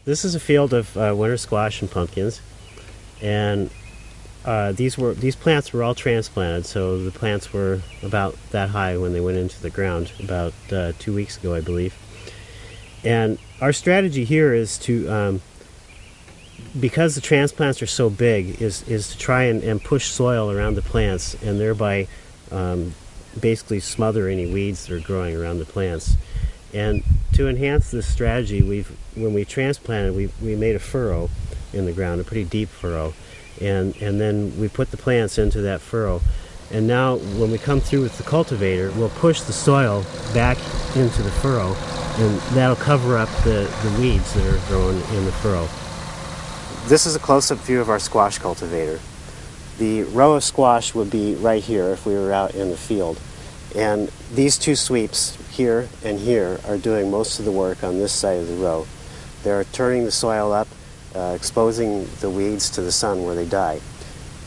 This is a field of winter squash and pumpkins, and these plants were all transplanted, so the plants were about that high when they went into the ground about 2 weeks ago, I believe. And our strategy here is to, because the transplants are so big, is to try and push soil around the plants and thereby basically smother any weeds that are growing around the plants. And to enhance this strategy, when we transplanted, we made a furrow in the ground, a pretty deep furrow, and then we put the plants into that furrow. And now when we come through with the cultivator, we'll push the soil back into the furrow, and that'll cover up the weeds that are growing in the furrow. This is a close-up view of our squash cultivator. The row of squash would be right here if we were out in the field. And these two sweeps, here and here, are doing most of the work on this side of the row. They're turning the soil up, exposing the weeds to the sun where they die.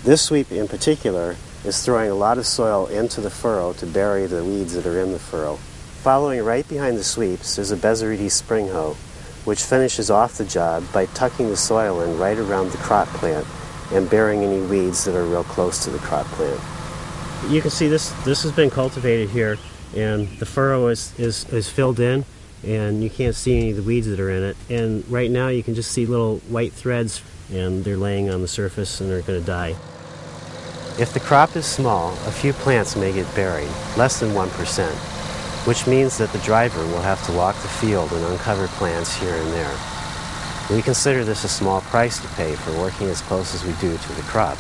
This sweep in particular is throwing a lot of soil into the furrow to bury the weeds that are in the furrow. Following right behind the sweeps is a Bezerides spring hoe, which finishes off the job by tucking the soil in right around the crop plant and burying any weeds that are real close to the crop plant. You can see this has been cultivated here, and the furrow is filled in, and you can't see any of the weeds that are in it. And right now you can just see little white threads, and they're laying on the surface and they're going to die. If the crop is small, a few plants may get buried, less than 1%, which means that the driver will have to walk the field and uncover plants here and there. We consider this a small price to pay for working as close as we do to the crop.